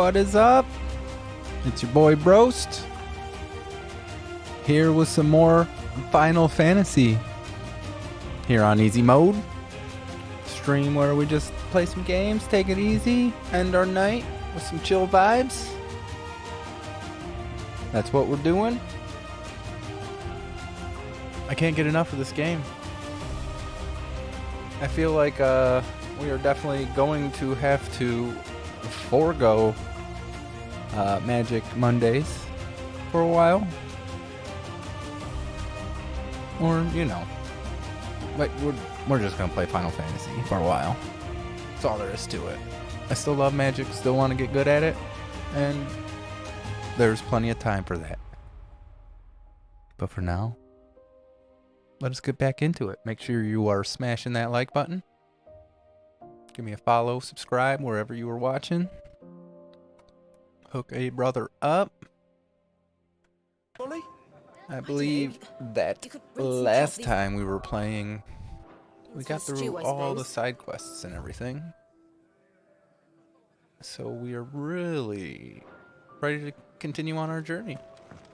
what is up? It's your boy Broast, here with some more Final Fantasy, here on easy mode. Stream where we just play some games, take it easy, end our night with some chill vibes. That's what we're doing. I can't get enough of this game. I feel like we are definitely going to have to forego Magic Mondays for a while. Or, you know, like we're just going to play Final Fantasy for a while. That's all there is to it. I still love Magic, still want to get good at it, and there's plenty of time for that. But for now, let us get back into it. Make sure you are smashing that like button. Give me a follow, subscribe wherever you are watching. Hook a brother up. I believe that last time we were playing, we got through all the side quests and everything. So we are really ready to continue on our journey.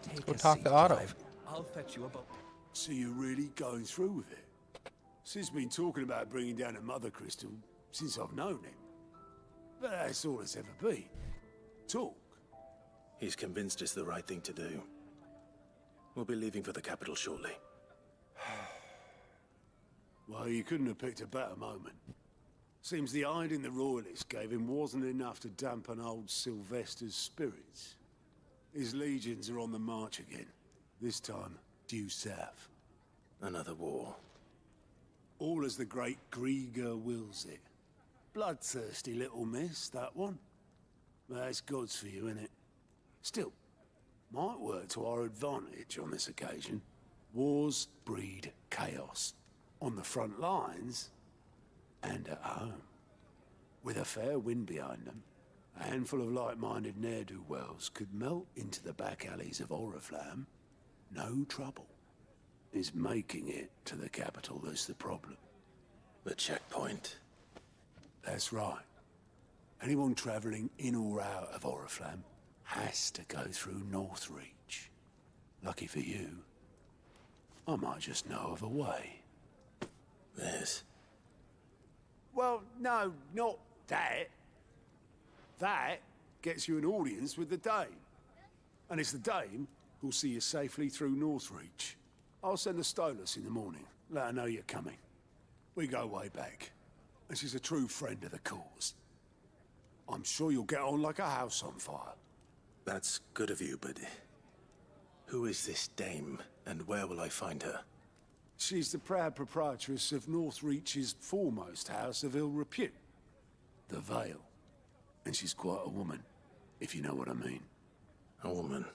Let's go talk to Otto. I'll fetch you a boat. So you're really going through with it? Sid's been talking about bringing down a mother crystal since I've known him. But that's all it's ever been. Talk. He's convinced it's the right thing to do. We'll be leaving for the capital shortly. Well, you couldn't have picked a better moment. Seems the hiding the royalists gave him wasn't enough to dampen old Sylvester's spirits. His legions are on the march again. This time, due south. Another war. All as the great Grieger wills it. Bloodthirsty little miss, that one. That's God's for you, innit? Still, might work to our advantage on this occasion. Wars breed chaos. On the front lines, and at home. With a fair wind behind them, a handful of like-minded ne'er-do-wells could melt into the back alleys of Oriflamme. No trouble. Is making it to the capital that's the problem. The checkpoint. That's right. Anyone travelling in or out of Oriflamme has to go through Northreach. Lucky for you, I might just know of a way. This? Well, no, not that. That gets you an audience with the Dame. And it's the Dame who'll see you safely through Northreach. I'll send the Stolas in the morning, let her know you're coming. We go way back, and she's a true friend of the cause. I'm sure you'll get on like a house on fire. That's good of you, but who is this dame, and where will I find her? She's the proud proprietress of Northreach's foremost house of ill repute, the Vale. And she's quite a woman, if you know what I mean. A woman.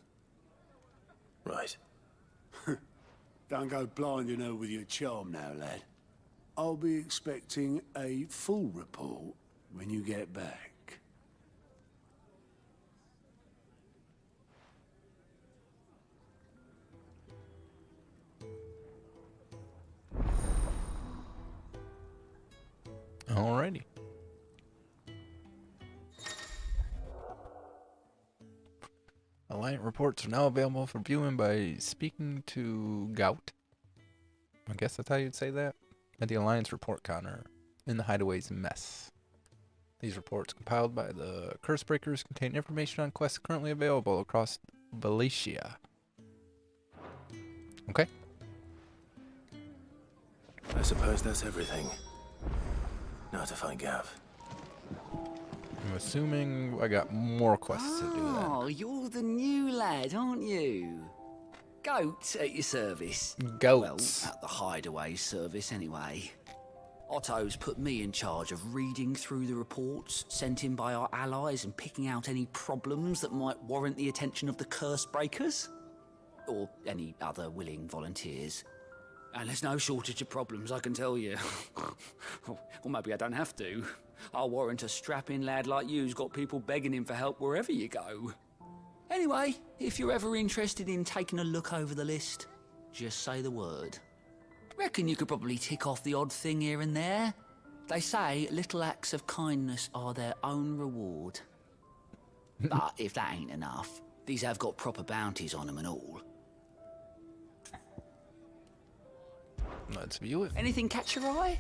Right. Don't go blinding her with your charm now, lad. I'll be expecting a full report when you get back. Alrighty. Alliant reports are now available for viewing by speaking to Gout. I guess that's how you'd say that. At the Alliance report counter in the Hideaway's mess. These reports, compiled by the Cursebreakers, contain information on quests currently available across Valencia. Okay. I suppose that's everything. Now to find Gav. I'm assuming I got more quests to do then. Oh, you're the new lad, aren't you? Goat at your service. Goats. Well, at the Hideaway service anyway. Otto's put me in charge of reading through the reports sent in by our allies and picking out any problems that might warrant the attention of the Cursebreakers. Or any other willing volunteers. And there's no shortage of problems, I can tell you. Or maybe I don't have to. I'll warrant a strapping lad like you's got people begging him for help wherever you go. Anyway, if you're ever interested in taking a look over the list, just say the word. Reckon you could probably tick off the odd thing here and there. They say little acts of kindness are their own reward. But if that ain't enough, these have got proper bounties on them and all. Let's view it. Anything catch your eye?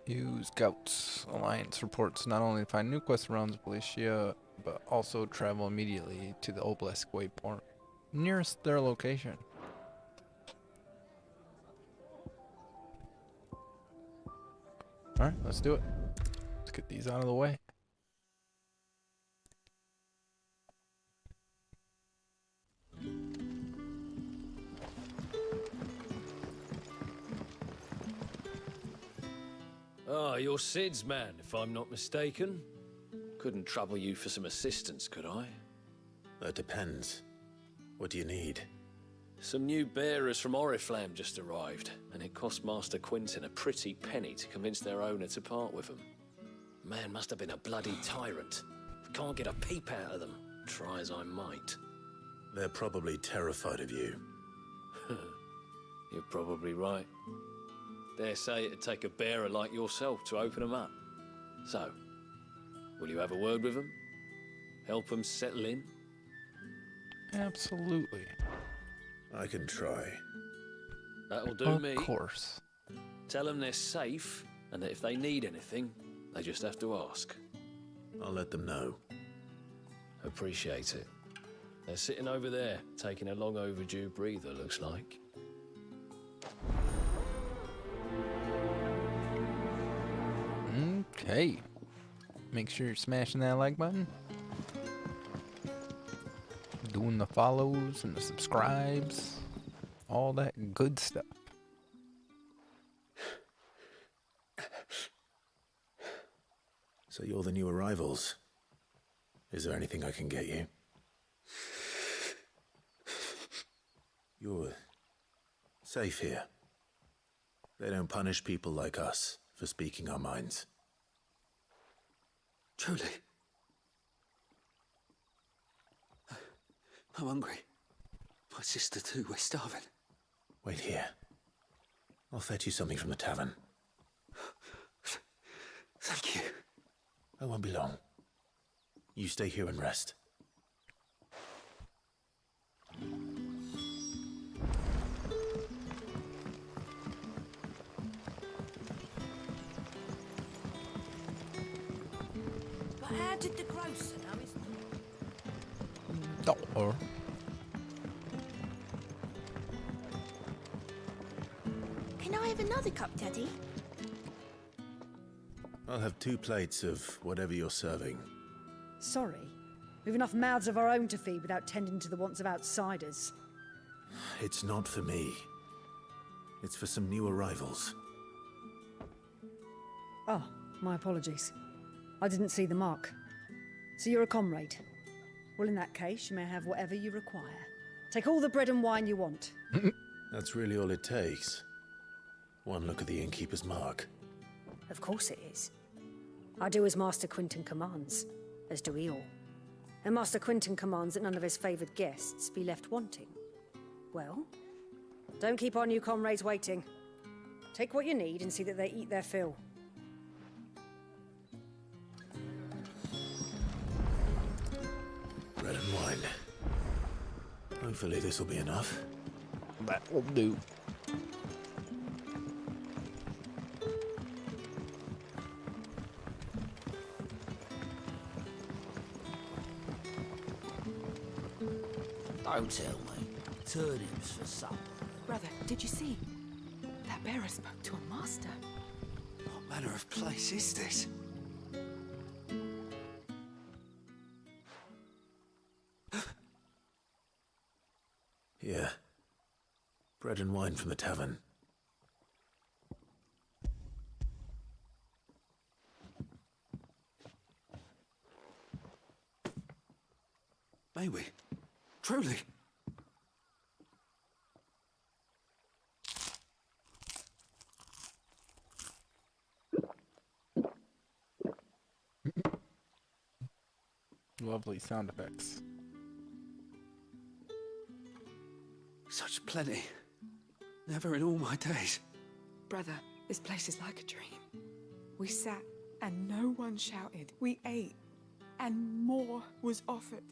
Use Scouts. Alliance reports not only find new quest around Policia, but also travel immediately to the Obelisk waypoint nearest their location. Alright, let's do it. Let's get these out of the way. Ah, you're Sid's man, if I'm not mistaken. Couldn't trouble you for some assistance, could I? That depends. What do you need? Some new bearers from Oriflamme just arrived, and it cost Master Quinton a pretty penny to convince their owner to part with them. Man must have been a bloody tyrant. Can't get a peep out of them, try as I might. They're probably terrified of you. You're probably right. Dare say it'd take a bearer like yourself to open them up. So, will you have a word with them? Help them settle in? Absolutely. I can try. That'll do Of me. course. Tell them they're safe, and that if they need anything, they just have to ask. I'll let them know. Appreciate it. They're sitting over there, taking a long overdue breather, looks like. Okay. Make sure you're smashing that like button. Doing the follows and the subscribes. All that good stuff. So you're the new arrivals. Is there anything I can get you? You're safe here. They don't punish people like us for speaking our minds. Truly. I'm hungry. My sister too, we're starving. Wait here. I'll fetch you something from the tavern. Thank you. I won't be long. You stay here and rest. But how did the grocer know his... Or Can I have another cup, Daddy? I'll have 2 plates of whatever you're serving. Sorry. We've enough mouths of our own to feed without tending to the wants of outsiders. It's not for me. It's for some new arrivals. Oh, my apologies. I didn't see the mark. So you're a comrade. Well, in that case, you may have whatever you require. Take all the bread and wine you want. That's really all it takes. One look at the innkeeper's mark. Of course it is. I do as Master Quinton commands, as do we all. And Master Quinton commands that none of his favoured guests be left wanting. Well, don't keep our new comrades waiting. Take what you need and see that they eat their fill. Bread and wine. Hopefully this will be enough. that will do. Don't tell me. Turnips for supper. Brother, did you see? That bearer spoke to a master. What manner of place is this? Here. Bread and wine from the tavern. May we? Truly? Lovely sound effects. Such plenty. Never in all my days. Brother, this place is like a dream. We sat And no one shouted. We ate, and more was offered.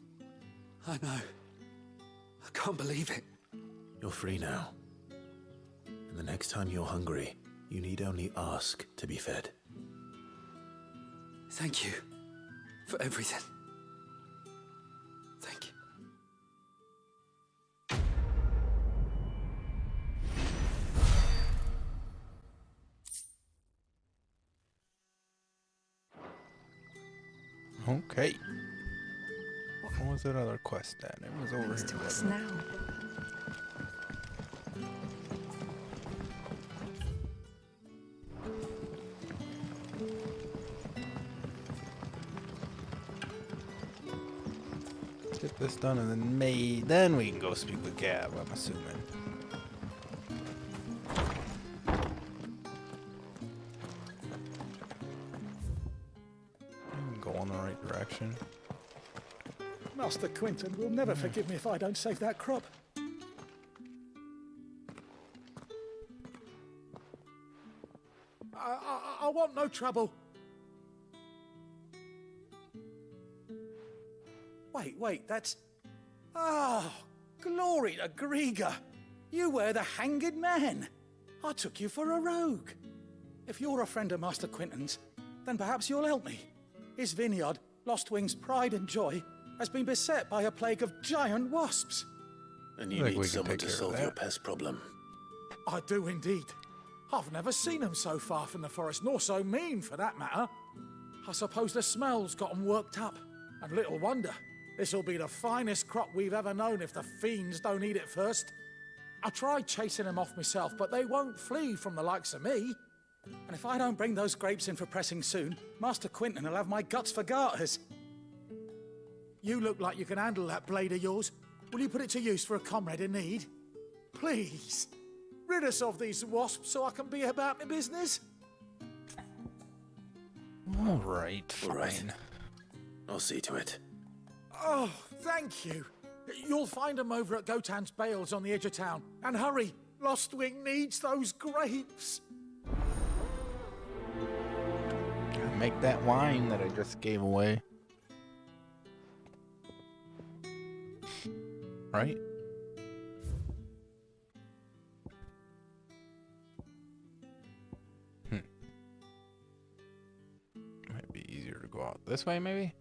I know. I can't believe it. You're free now. And the next time you're hungry, you need only ask to be fed. Thank you for everything. Thank you. Okay. What was that other quest at? It was over Thanks here. to us wasn't it? now. Get this done and then we can go speak with Gab, I'm assuming. Go in the right direction. Master Quinton will never forgive me if I don't save that crop. I want no trouble. Wait, that's... Oh, glory to Grieger. You were the hanged man. I took you for a rogue. If you're a friend of Master Quinton's, then perhaps you'll help me. His vineyard, Lostwing's pride and joy, has been beset by a plague of giant wasps. And I you think need we can someone take to care of solve that. your pest problem. I do indeed. I've never seen them so far from the forest, nor so mean for that matter. I suppose the smell's got 'em worked up. And little wonder. This'll be the finest crop we've ever known if the fiends don't eat it first. I tried chasing them off myself, but they won't flee from the likes of me. And if I don't bring those grapes in for pressing soon, Master Quinton will have my guts for garters. You look like you can handle that blade of yours. Will you put it to use for a comrade in need? Please. Rid us of these wasps so I can be about my business. All right, All right. fine. I'll see to it. Oh, thank you. You'll find them over at Gotan's Bales on the edge of town. And hurry, Lostwing needs those grapes. Gotta make that wine that I just gave away. Right? Might be easier to go out this way, maybe?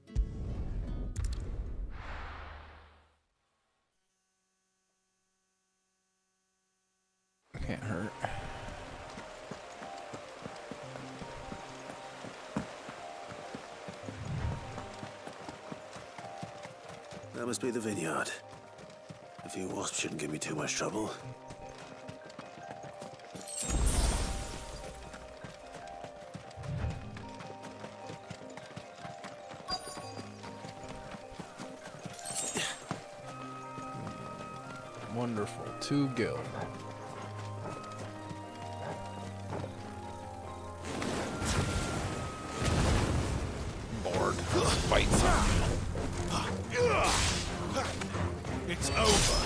Can't hurt. That must be the vineyard. A few wasps shouldn't give me too much trouble. Wonderful. 2 gil. Bored. Let's fight something. It's over.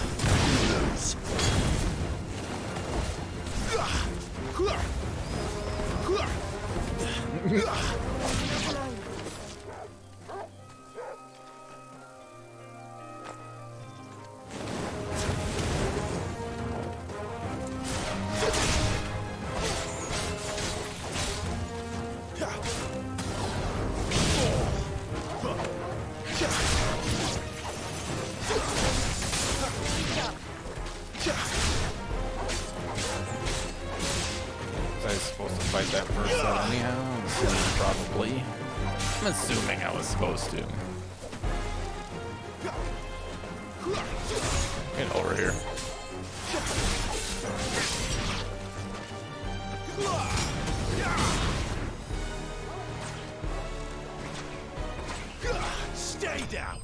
I was supposed to fight that person anyhow. I'm assuming probably. I'm assuming I was supposed to. Get over here. Stay down.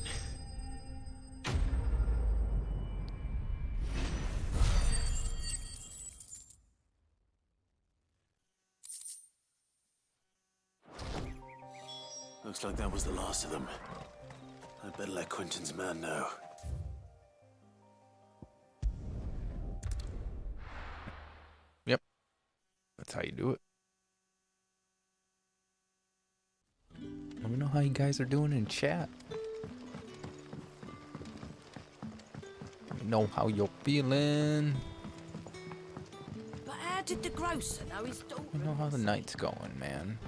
Looks like that was the last of them. I'd better let Quinton's man know. Yep. That's how you do it. how you guys are doing in chat. Let me know how you're feeling. But how did the grocer know his daughter? Let me know how the night's going, man.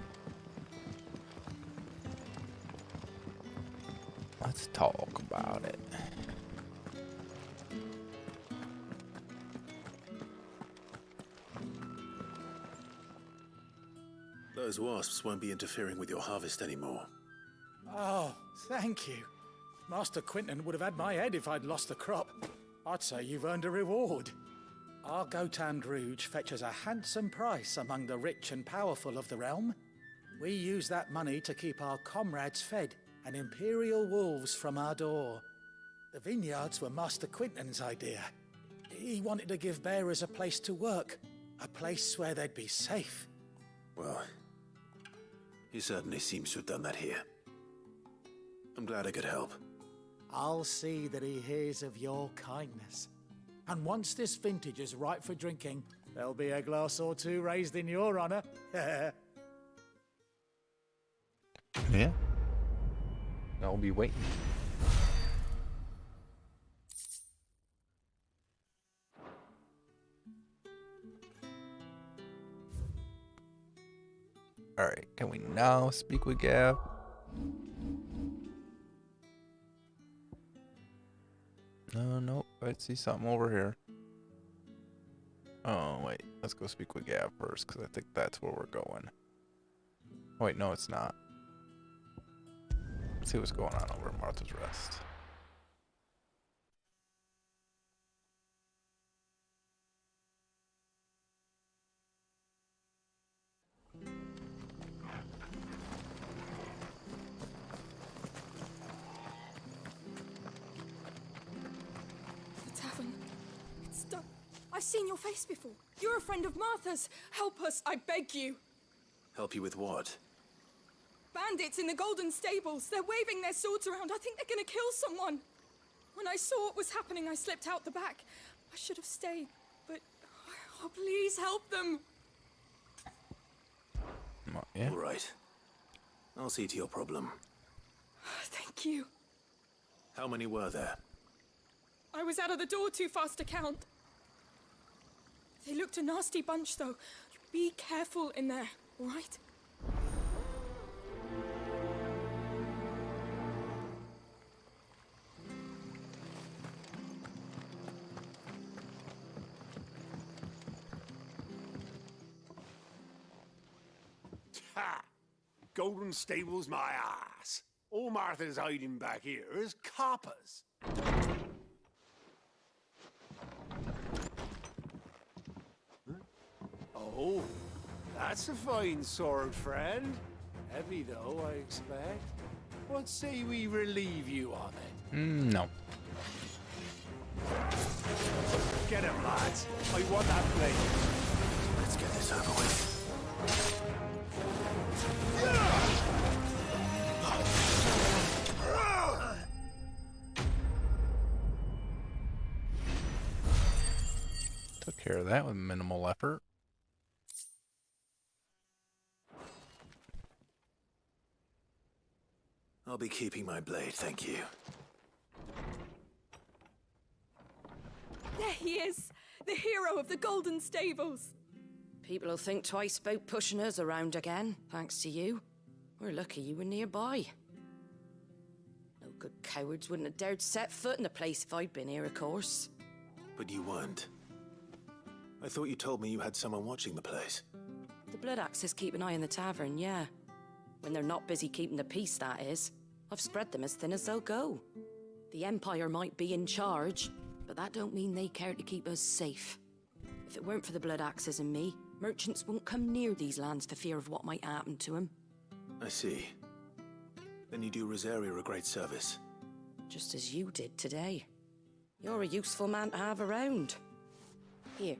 Let's talk about it. Those wasps won't be interfering with your harvest anymore. Oh, thank you. Master Quinton would have had my head if I'd lost the crop. I'd say you've earned a reward. Our Gotand Rouge fetches a handsome price among the rich and powerful of the realm. We use that money to keep our comrades fed and imperial wolves from our door. The vineyards were Master Quinton's idea. He wanted to give bearers a place to work, a place where they'd be safe. Well, he certainly seems to have done that here. I'm glad I could help. I'll see that he hears of your kindness. And once this vintage is ripe for drinking, there'll be a glass or two raised in your honor. Yeah. I'll be waiting. Alright, can we now speak with Gav? Nope. I see something over here. Oh, wait. Let's go speak with Gav first, because I think that's where we're going. Wait, no, it's not. Let's see what's going on over at Martha's Rest. The tavern. It's done. I've seen your face before. You're a friend of Martha's. Help us, I beg you. Help you with what? Bandits in the Golden Stables. They're waving their swords around. I think they're gonna kill someone. When I saw what was happening, I slipped out the back. I should have stayed, but... Oh, please help them. Yeah. All right. I'll see to your problem. Thank you. How many were there? I was out of the door too fast to count. They looked a nasty bunch, though. Be careful in there, all right? Ha! Golden Stables, my ass. All Martha's hiding back here is coppers. Huh? Oh, that's a fine sword, friend. Heavy, though, I expect. What say we relieve you of it? No. Get him, lads. I want that blade. Let's get this over with. Took care of that with minimal effort. I'll be keeping my blade, thank you. There he is, the hero of the Golden Stables. People will think twice about pushing us around again, thanks to you. We're lucky you were nearby. No good cowards wouldn't have dared set foot in the place if I'd been here, of course. But you weren't. I thought you told me you had someone watching the place. The Blood Axes keep an eye on the tavern, yeah. When they're not busy keeping the peace, that is. I've spread them as thin as they'll go. The Empire might be in charge, but that don't mean they care to keep us safe. If it weren't for the Blood Axes and me, merchants won't come near these lands for fear of what might happen to them. I see. Then you do Rosaria a great service. Just as you did today. You're a useful man to have around. Here.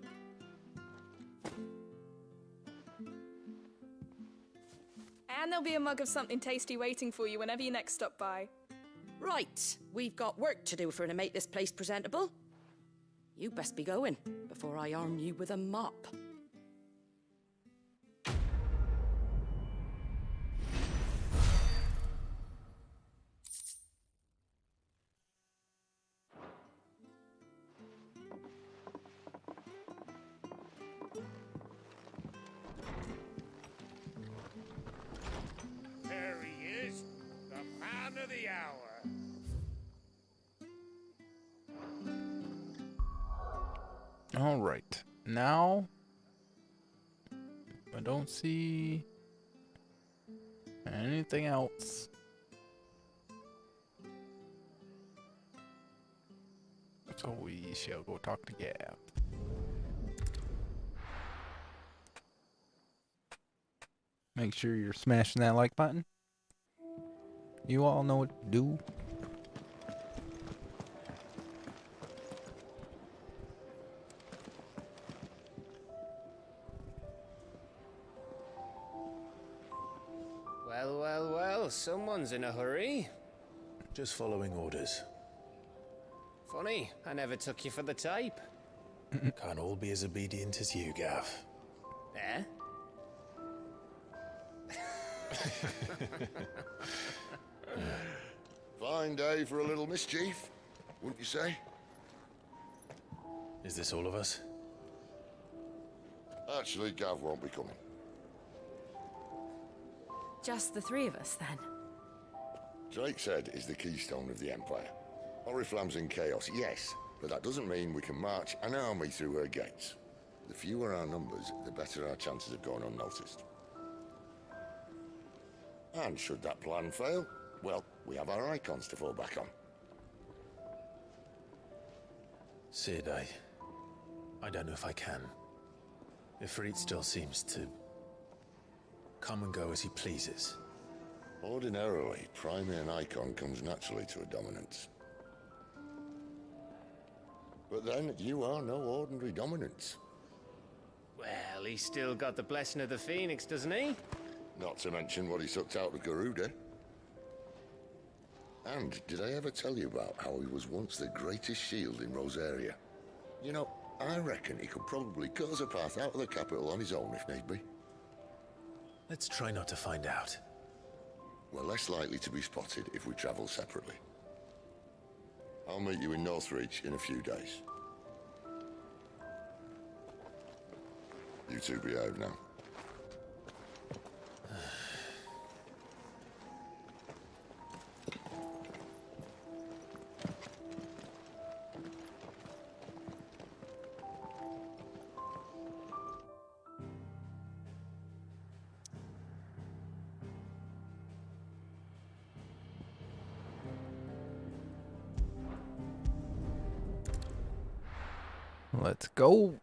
And there'll be a mug of something tasty waiting for you whenever you next stop by. Right, we've got work to do for to make this place presentable. You best be going, before I arm you with a mop. All right. Now, I don't see anything else. So we shall go talk to Gav. Make sure you're smashing that like button. You all know what to do. Well, well, well, someone's in a hurry. Just following orders. Funny, I never took you for the type. Can't all be as obedient as you, Gav. Eh? Fine day for a little mischief, wouldn't you say? Is this all of us? Actually, Gav won't be coming. Just the three of us, then? Drake's Head is the keystone of the Empire. Oriflamme's in chaos, yes, but that doesn't mean we can march an army through her gates. The fewer our numbers, the better our chances of going unnoticed. And should that plan fail, well, we have our icons to fall back on. Sid, I don't know if I can. Ifrit still seems to come and go as he pleases. Ordinarily, priming an icon comes naturally to a dominance. But then, you are no ordinary dominance. Well, he's still got the blessing of the Phoenix, doesn't he? Not to mention what he sucked out of Garuda. And did I ever tell you about how he was once the greatest shield in Rosaria? You know, I reckon he could probably cut us a path out of the capital on his own if need be. Let's try not to find out. We're less likely to be spotted if we travel separately. I'll meet you in Northreach in a few days. You two behave now. Let's go.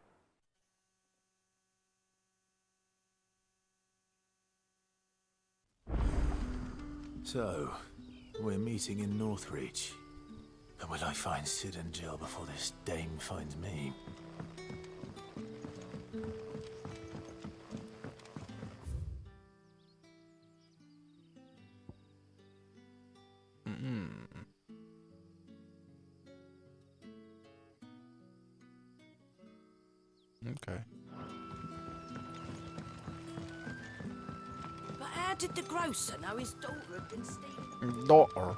So, we're meeting in Northreach. And will I find Sid and Jill before this dame finds me? Okay. But how did the grocer know his daughter had been stealing? Daughter.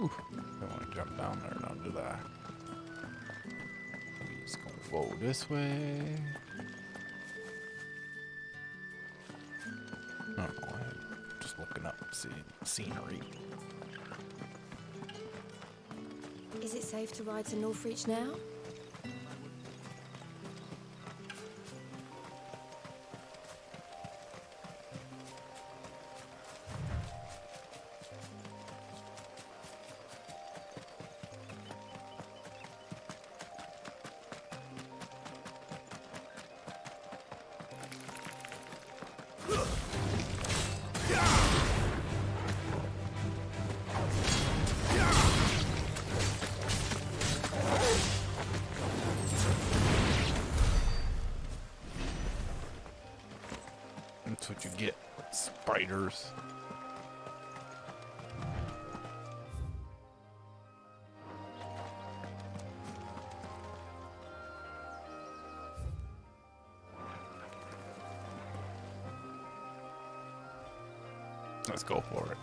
Oof. Don't want to jump down there. Don't do that. We just gonna go this way. I don't know. I'm just looking up, see scenery. Is it safe to ride to Northreach now? That's what you get. Spiders. Let's go for it.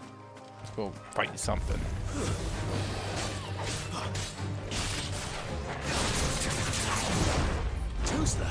Let's go fight something. Too slow.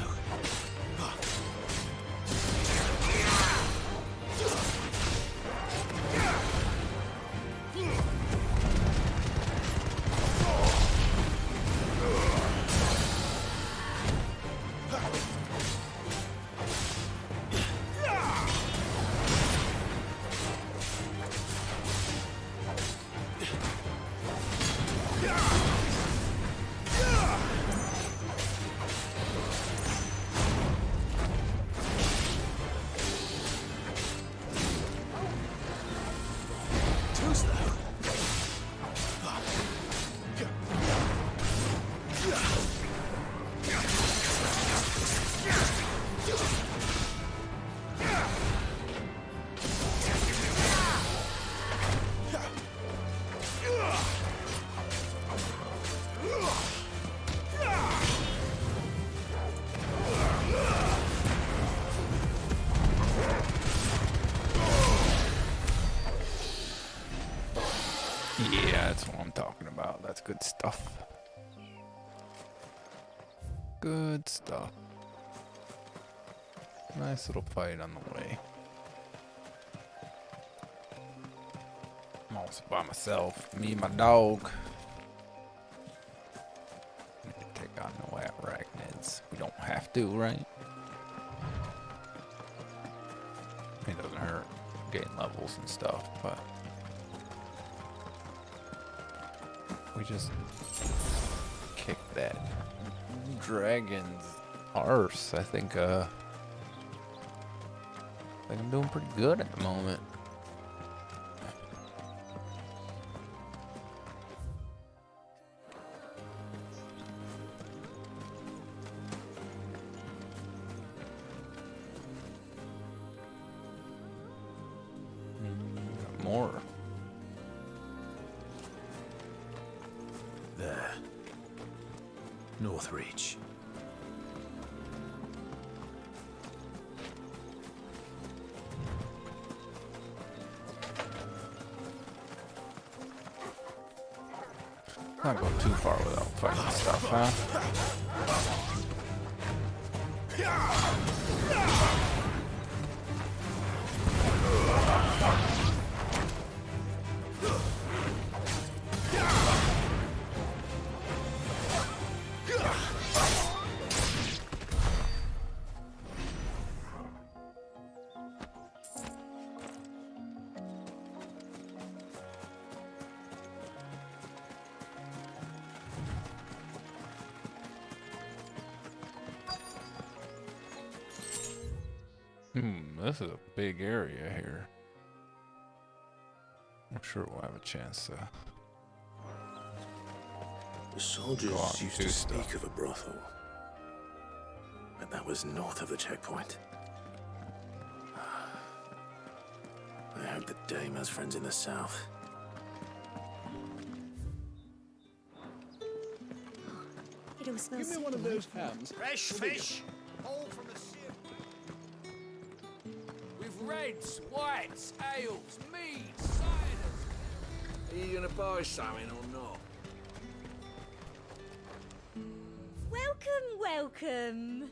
Yeah, that's what I'm talking about. That's good stuff. Good stuff. Nice little fight on the way. I'm also by myself. Me and my dog. Take on no arachnids. We don't have to, right? It doesn't hurt. Gain levels and stuff, but we just kick that dragon's arse. I think I'm doing pretty good at the moment. More. There. North Reach. Not go too far without fighting stuff, huh? This is a big area here. I'm sure we'll have a chance to. The soldiers used to speak of a brothel, but that was north of the checkpoint. I hope the dame has friends in the south. It all smells. Give me one of those hams. Fresh fish, all from the ship. With reds, whites, ales, meads, ciders. Are you gonna buy something or not? Welcome.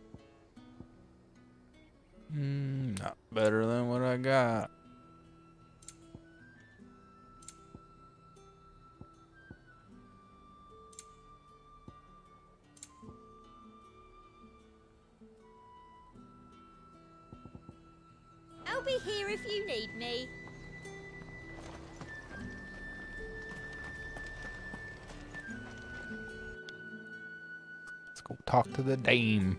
Not better than what I got. I'll be here if you need me. Let's go talk to the dame.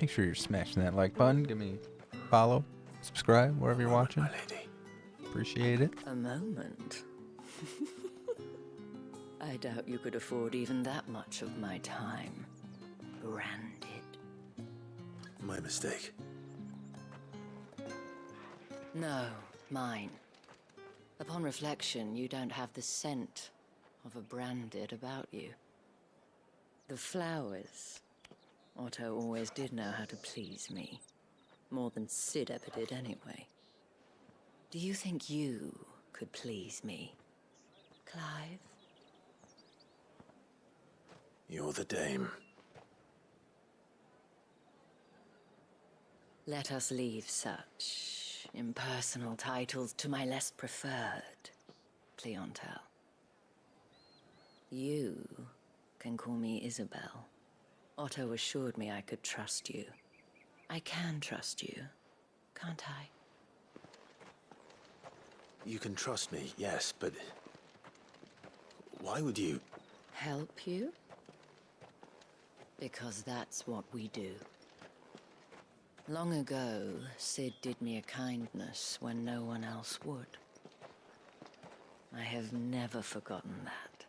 Make sure you're smashing that like button. Give me a follow, subscribe, wherever you're watching. My lady. Appreciate it. A moment. I doubt you could afford even that much of my time. Branded. My mistake. No, mine. Upon reflection, you don't have the scent of a branded about you. The flowers. Otto always did know how to please me. More than Sid ever did anyway. Do you think you could please me, Clive? You're the dame. Let us leave such impersonal titles to my less preferred clientele. You can call me Isabel. Otto assured me I could trust you. I can trust you, can't I? You can trust me, yes, but why would you? Help you? Because that's what we do. Long ago, Sid did me a kindness when no one else would. I have never forgotten that.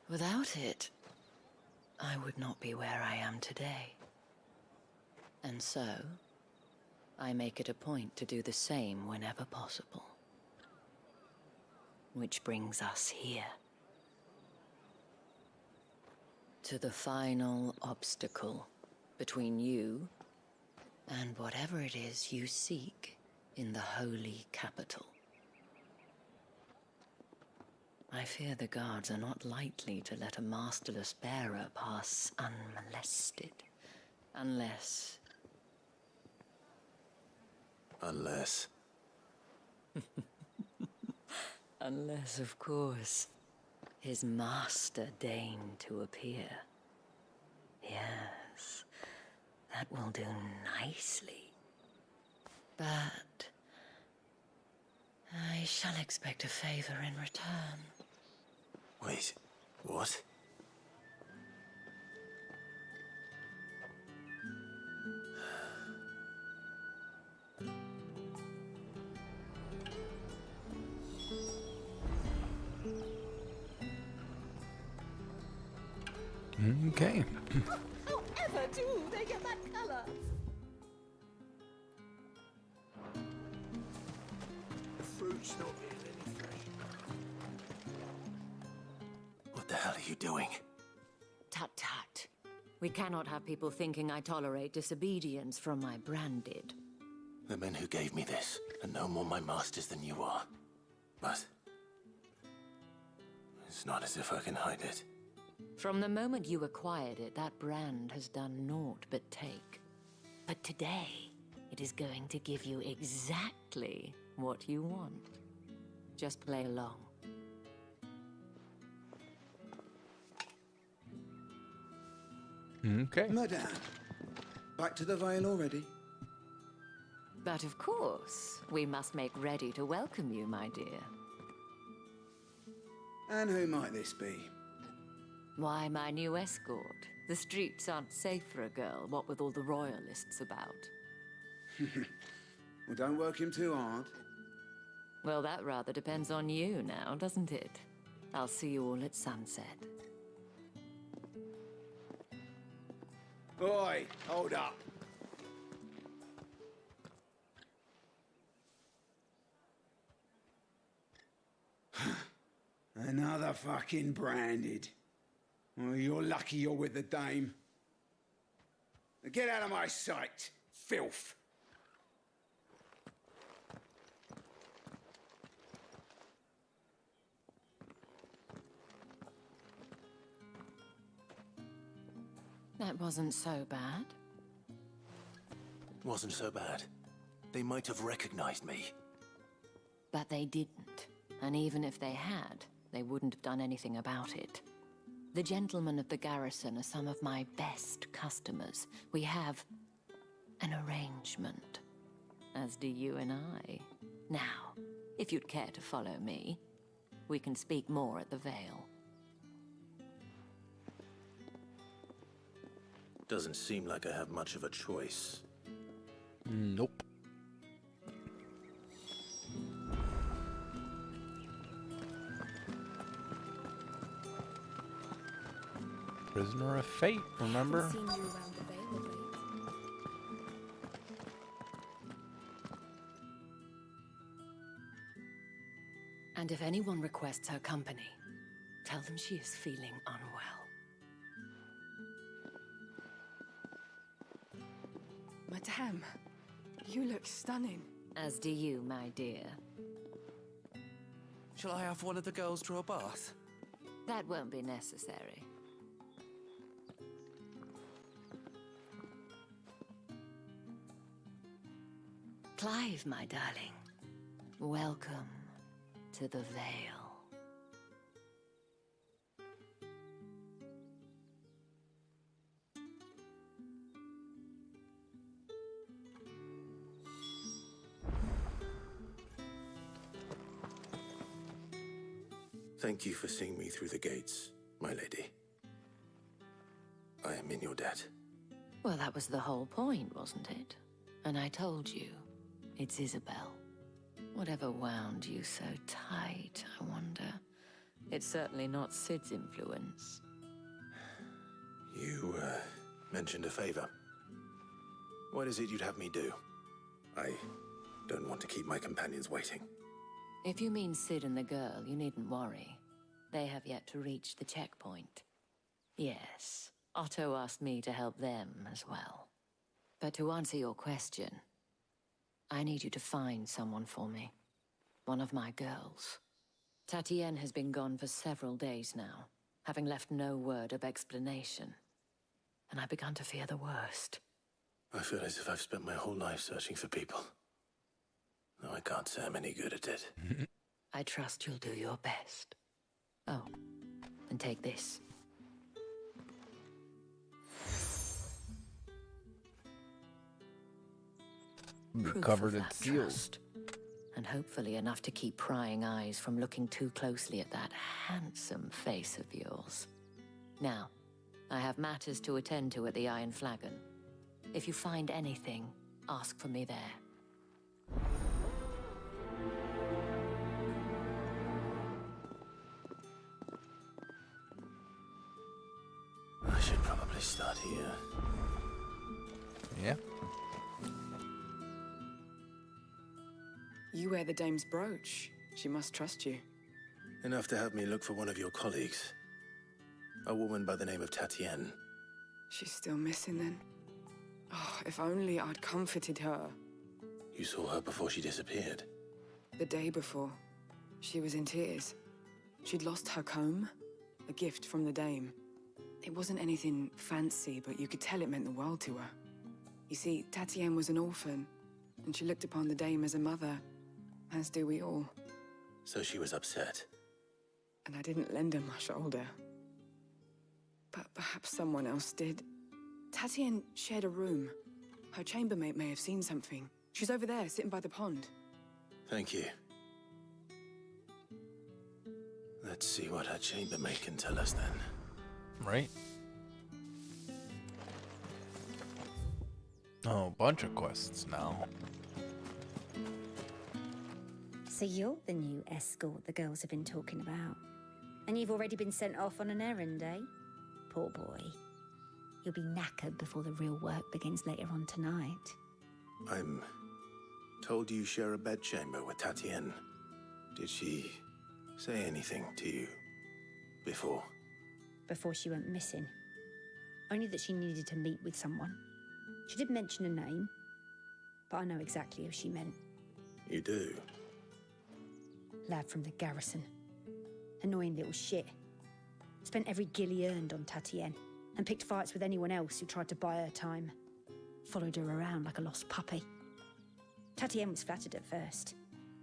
Without it, I would not be where I am today. And so, I make it a point to do the same whenever possible. Which brings us here. To the final obstacle between you and whatever it is you seek in the holy capital. I fear the guards are not likely to let a masterless bearer pass unmolested. Unless... Unless... Unless, of course, his master deigned to appear. Yes, that will do nicely. But... I shall expect a favor in return. Wait, what? Okay. However do they get that color? The fruit's not getting any fresh. What the hell are you doing? Tut tut. We cannot have people thinking I tolerate disobedience from my branded. The men who gave me this are no more my masters than you are. But... it's not as if I can hide it. From the moment you acquired it, that brand has done naught but take. But today, it is going to give you exactly what you want. Just play along. Okay. Madame, back to the Vale already? But of course, we must make ready to welcome you, my dear. And who might this be? Why, my new escort. The streets aren't safe for a girl, what with all the royalists about. Well, don't work him too hard. Well, that rather depends on you now, doesn't it? I'll see you all at sunset. Oi, hold up. Another fucking branded. Well, you're lucky you're with the dame. Now get out of my sight, filth. That wasn't so bad. Wasn't so bad. They might have recognized me. But they didn't. And even if they had, they wouldn't have done anything about it. The gentlemen of the garrison are some of my best customers. We have an arrangement, as do you and I. Now, if you'd care to follow me, we can speak more at the Vale. Doesn't seem like I have much of a choice. Nope. Prisoner of fate, remember? Seen you around the Vale of late. And if anyone requests her company, tell them she is feeling unwell. Madame, you look stunning. As do you, my dear. Shall I have one of the girls draw a bath? That won't be necessary. Clive, my darling. Welcome to the Vale. Thank you for seeing me through the gates, my lady. I am in your debt. Well, that was the whole point, wasn't it? And I told you, it's Isabel. Whatever wound you so tight, I wonder. It's certainly not Sid's influence. You, mentioned a favor. What is it you'd have me do? I don't want to keep my companions waiting. If you mean Sid and the girl, you needn't worry. They have yet to reach the checkpoint. Yes, Otto asked me to help them as well. But to answer your question, I need you to find someone for me. One of my girls. Tatienne has been gone for several days now, having left no word of explanation. And I began to fear the worst. I feel as if I've spent my whole life searching for people. Though I can't say I'm any good at it. I trust you'll do your best. Oh, and take this. Proof Covered of in that seals. trust. And hopefully enough to keep prying eyes from looking too closely at that handsome face of yours. Now, I have matters to attend to at the Iron Flagon. If you find anything, ask for me there. I should probably start here. Yeah. You wear the dame's brooch. She must trust you. Enough to have me look for one of your colleagues. A woman by the name of Tatienne. She's still missing then. Oh, if only I'd comforted her. You saw her before she disappeared. The day before, she was in tears. She'd lost her comb, a gift from the dame. It wasn't anything fancy, but you could tell it meant the world to her. You see, Tatienne was an orphan, and she looked upon the dame as a mother, as do we all. So she was upset. And I didn't lend her my shoulder. But perhaps someone else did. Tatienne shared a room. Her chambermaid may have seen something. She's over there, sitting by the pond. Thank you. Let's see what her chambermaid can tell us then. Right? Oh, bunch of quests now. So you're the new escort the girls have been talking about. And you've already been sent off on an errand, eh? Poor boy. You'll be knackered before the real work begins later on tonight. I'm told you share a bedchamber with Tatienne. Did she say anything to you before? Before she went missing. Only that she needed to meet with someone. She did mention a name, but I know exactly who she meant. You do? Lad from the garrison. Annoying little shit. Spent every gil he earned on Tatienne, and picked fights with anyone else who tried to buy her time. Followed her around like a lost puppy. Tatienne was flattered at first,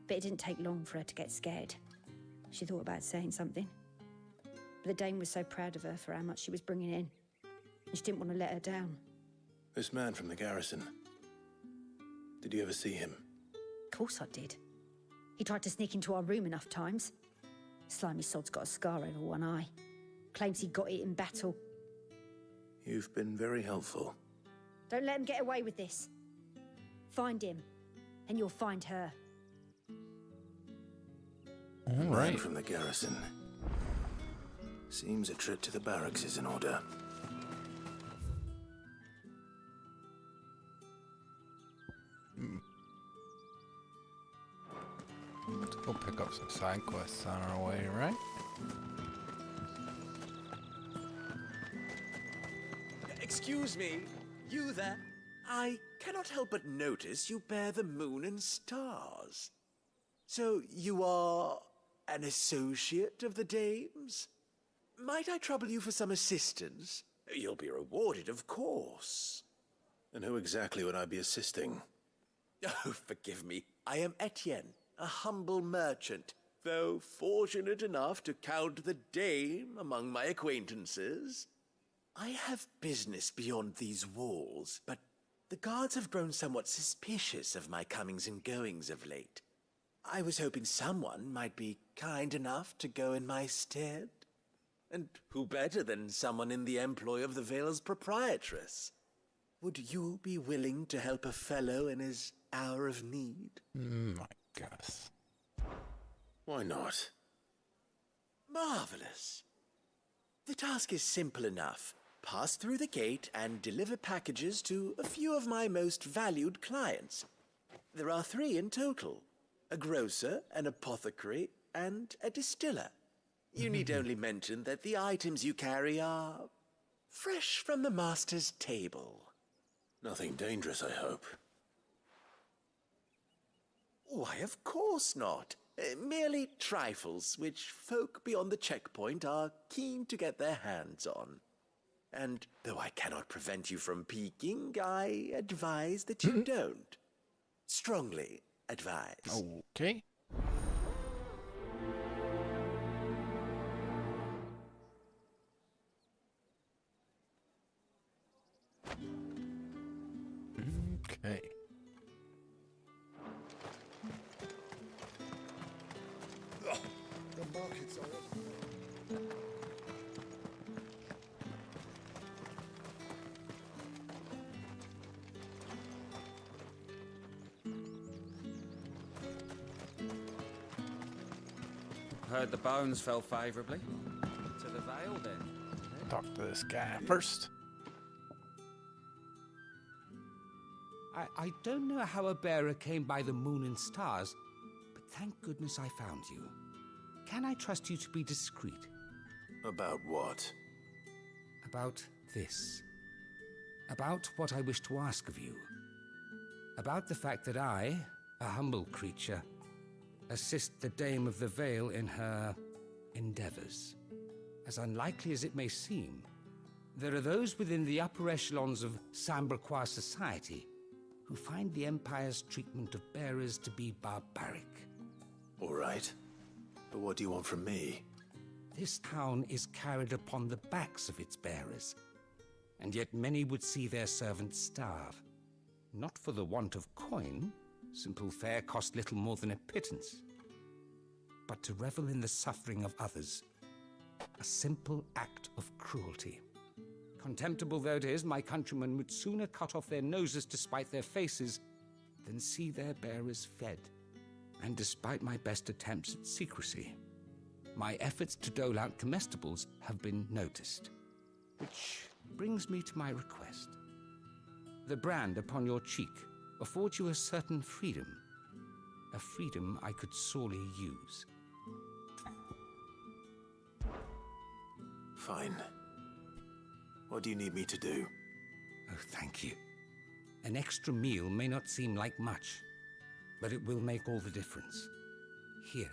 but it didn't take long for her to get scared. She thought about saying something. But the dame was so proud of her for how much she was bringing in, and she didn't want to let her down. This man from the garrison. Did you ever see him? Of course I did. He tried to sneak into our room enough times. Slimy sod's got a scar over one eye. Claims he got it in battle. You've been very helpful. Don't let him get away with this. Find him, and you'll find her. All Man right. from the garrison. Seems a trip to the barracks is in order. Let's go pick up some side quests on our way, right? Excuse me, you there? I cannot help but notice you bear the moon and stars. So you are an associate of the dame's? Might I trouble you for some assistance? You'll be rewarded, of course. And who exactly would I be assisting? Oh, forgive me. I am Etienne, a humble merchant, though fortunate enough to count the dame among my acquaintances. I have business beyond these walls, but the guards have grown somewhat suspicious of my comings and goings of late. I was hoping someone might be kind enough to go in my stead. And who better than someone in the employ of the Vale's proprietress? Would you be willing to help a fellow in his hour of need? I guess. Why not? Marvelous. The task is simple enough. Pass through the gate and deliver packages to a few of my most valued clients. There are 3 in total. A grocer, an apothecary, and a distiller. You need only mention that the items you carry are fresh from the master's table. Nothing dangerous, I hope. Why, of course not. Merely trifles which folk beyond the checkpoint are keen to get their hands on. And though I cannot prevent you from peeking, I advise that you don't. Strongly advise. Okay. Okay. The markets are open. Heard the bones fell favourably. To the Vale, then. Talk to this guy first. I don't know how a bearer came by the moon and stars, but thank goodness I found you. Can I trust you to be discreet? About what? About this. About what I wish to ask of you. About the fact that I, a humble creature, assist the Dame of the Vale in her endeavors. As unlikely as it may seem, there are those within the upper echelons of Samberquois society who find the Empire's treatment of bearers to be barbaric. All right. But what do you want from me? This town is carried upon the backs of its bearers, and yet many would see their servants starve. Not for the want of coin, simple fare cost little more than a pittance, but to revel in the suffering of others, a simple act of cruelty. Contemptible though it is, my countrymen would sooner cut off their noses to spite their faces than see their bearers fed. And despite my best attempts at secrecy, my efforts to dole out comestibles have been noticed. Which brings me to my request. The brand upon your cheek affords you a certain freedom. A freedom I could sorely use. Fine. What do you need me to do? Oh, thank you. An extra meal may not seem like much, but it will make all the difference. Here,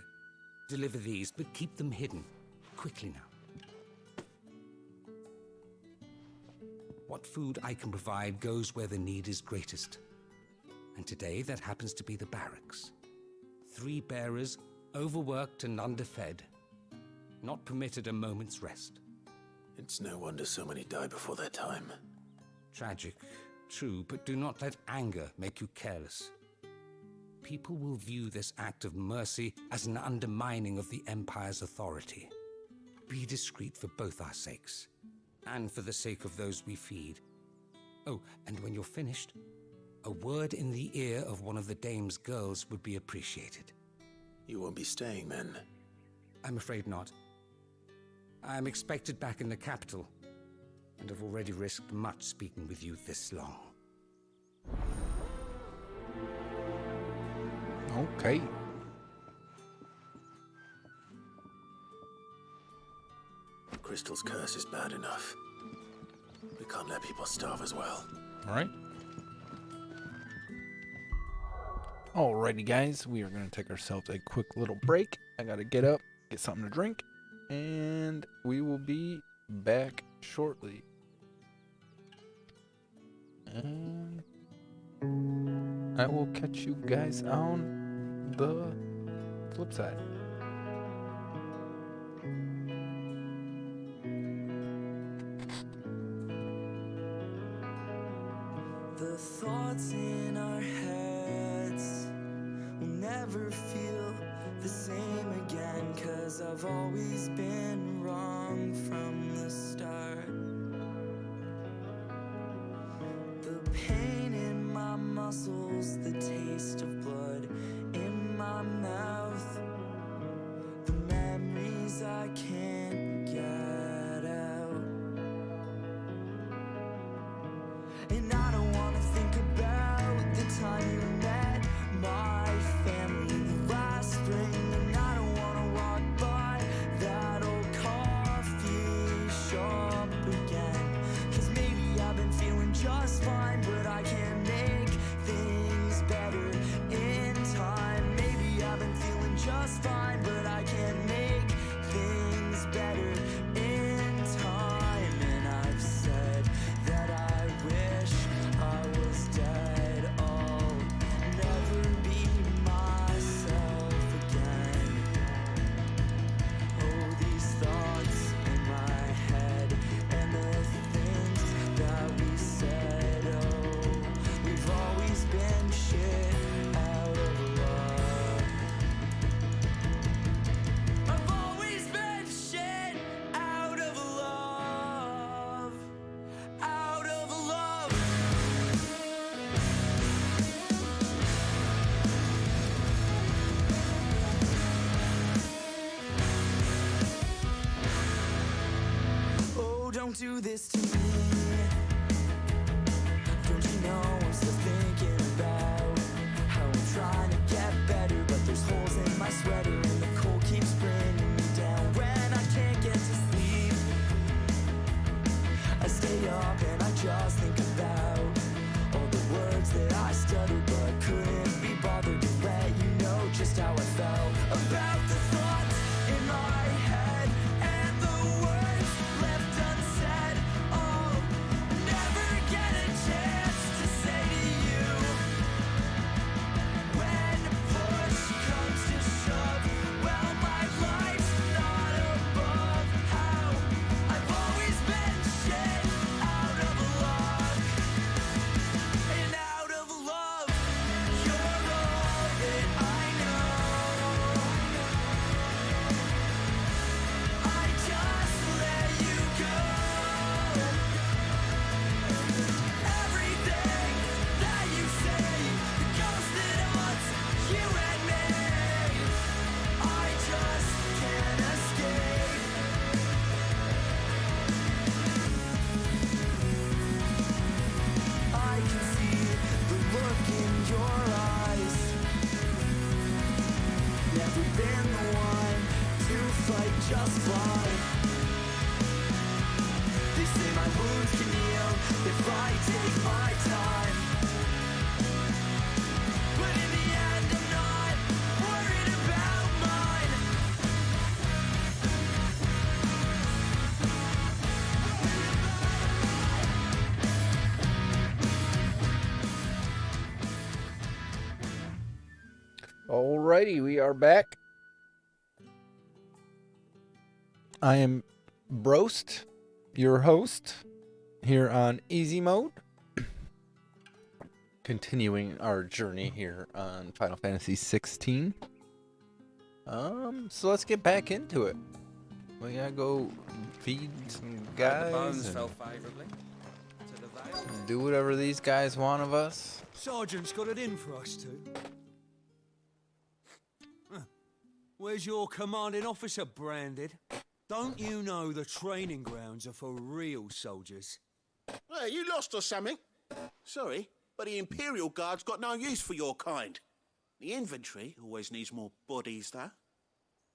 deliver these, but keep them hidden. Quickly now. What food I can provide goes where the need is greatest. And today, that happens to be the barracks. 3 bearers, overworked and underfed, not permitted a moment's rest. It's no wonder so many die before their time. Tragic, true, but do not let anger make you careless. People will view this act of mercy as an undermining of the Empire's authority. Be discreet for both our sakes, and for the sake of those we feed. Oh, and when you're finished, a word in the ear of one of the Dame's girls would be appreciated. You won't be staying then? I'm afraid not. I am expected back in the capital, and have already risked much speaking with you this long. Okay. Crystal's curse is bad enough. We can't let people starve as well. Alright. Alrighty, guys. We are going to take ourselves a quick little break. I got to get up, get something to drink, and we will be back shortly. And I will catch you guys on the flip side. The thoughts in our heads will never feel the same again, 'cause I've always been wrong from the start. The pain in my muscles, the taste of blood in my mouth, the memories I can't get out. And I don't wanna think about the time you met my family the last spring. And I don't wanna walk by that old coffee shop again, 'cause maybe I've been feeling just fine, but I can make things better in time. Maybe I've been feeling just don't do this to me. Don't you know I'm still thinking about how I'm trying to get better, but there's holes in my sweater and the cold keeps bringing me down. When I can't get to sleep, I stay up and I just think about all the words that I stuttered but couldn't be bothered to let you know just how I felt about the thoughts in my head and the words left unsaid. Oh, never get a chance to say to you when push comes to shove. Well, my life's not above how I've always been shit out of luck and out of love. You're all that I know. I just let you go. Everything that you say, the ghost that haunts you and me, I just can't escape. I can see the look in your eyes. Never been the one to fight, just fly. They say my wounds can heal if I take my time, but in the end I'm not worried about mine. Alrighty, we are back. I am Broast, your host, here on Easy Mode. Continuing our journey here on Final Fantasy XVI. So let's get back into it. We gotta go feed some guys. The bones and fell favourably to the veil. do whatever these guys want of us. Sergeant's got it in for us two. Where's your commanding officer, Branded? Don't you know the training grounds are for real soldiers? Hey, you lost or something? Sorry, but the Imperial Guard's got no use for your kind. The infantry always needs more bodies, though.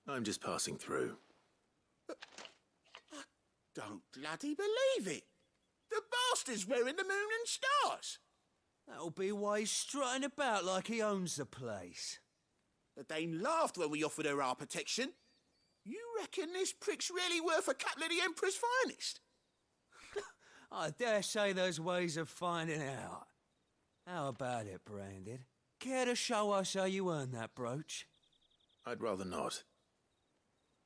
I'm just passing through. I don't bloody believe it. The bastard's wearing the moon and stars. That'll be why he's strutting about like he owns the place. The Dane laughed when we offered her our protection. You reckon this prick's really worth a couple of the Emperor's finest? I dare say there's ways of finding out. How about it, Branded? Care to show us how you earned that brooch? I'd rather not.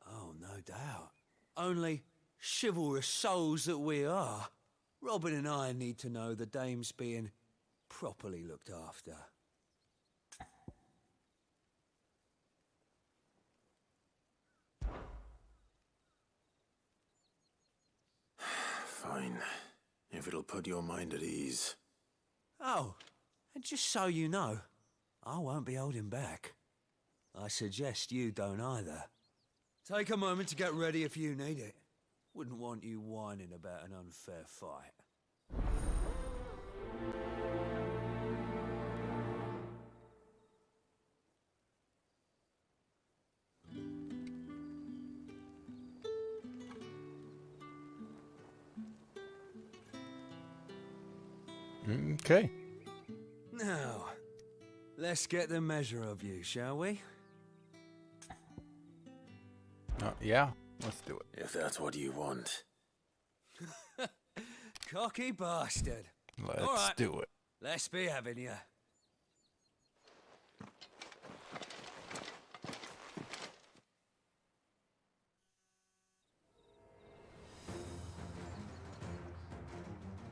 Oh, no doubt. Only chivalrous souls that we are, Robin and I need to know the dame's being properly looked after. Fine. If it'll put your mind at ease. Oh, and just so you know, I won't be holding back. I suggest you don't either. Take a moment to get ready if you need it. Wouldn't want you whining about an unfair fight. Okay. Now, let's get the measure of you, shall we? Yeah, let's do it. If that's what you want. Cocky bastard. Let's All right, do it. let's be having you.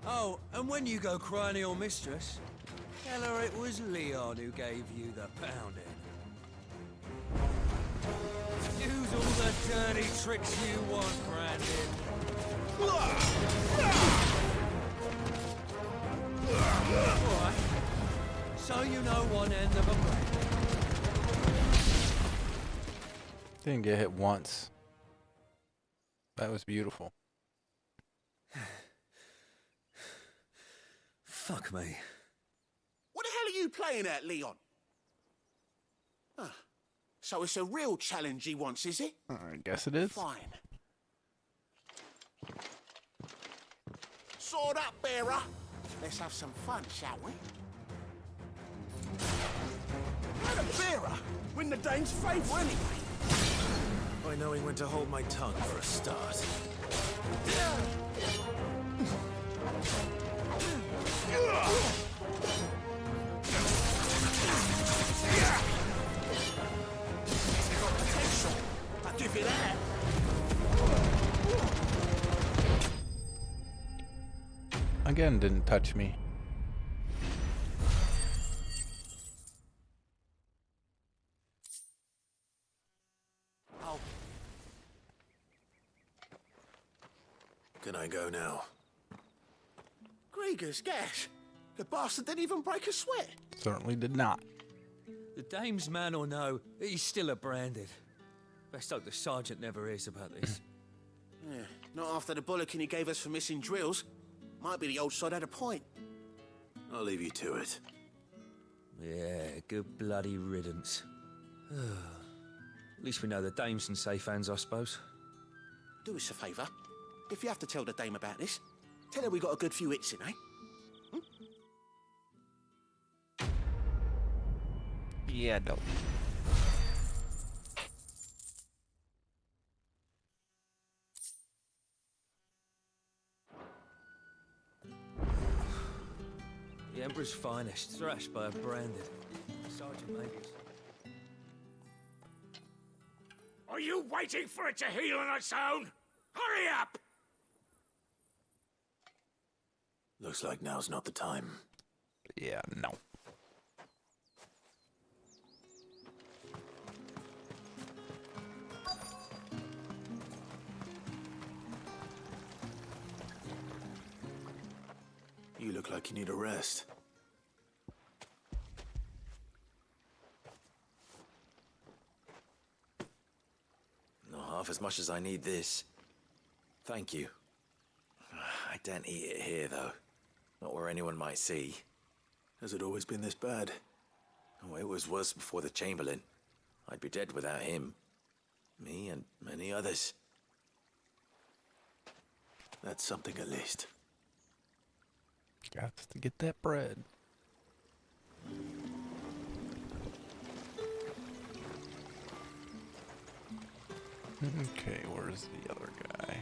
Oh, and when you go crying to your mistress, tell her it was Leon who gave you the pounding. Use all the dirty tricks you want, Brandon. Alright. So you know one end of a blade. Didn't get hit once. That was beautiful. Fuck me. What the hell are you playing at, Leon? Ah, so it's a real challenge he wants, is it? I guess it is. Fine. Sword up, bearer. Let's have some fun, shall we? How the bearer win the Dane's favour anyway? By knowing when to hold my tongue for a start. Got potential. I'll give you that. Again, didn't touch me. Oh. Can I go now? Grieger's gas. The bastard didn't even break a sweat. Certainly did not. The dame's man or no, he's still a branded. Best hope the sergeant never hears about this. Yeah, not after the bollocking he gave us for missing drills. Might be the old sod had a point. I'll leave you to it. Yeah, good bloody riddance. At least we know the dame's in safe hands, I suppose. Do us a favour. If you have to tell the dame about this, tell her we got a good few hits in, eh? Yeah, no. The Emperor's finest, thrashed by a branded. Sergeant Majors. Are you waiting for it to heal on its own? Hurry up! Looks like now's not the time. Yeah, no. You look like you need a rest. Not half as much as I need this. Thank you. I daren't eat it here, though. Not where anyone might see. Has it always been this bad? Oh, it was worse before the Chamberlain. I'd be dead without him. Me and many others. That's something at least. Got to get that bread. Okay, where's the other guy?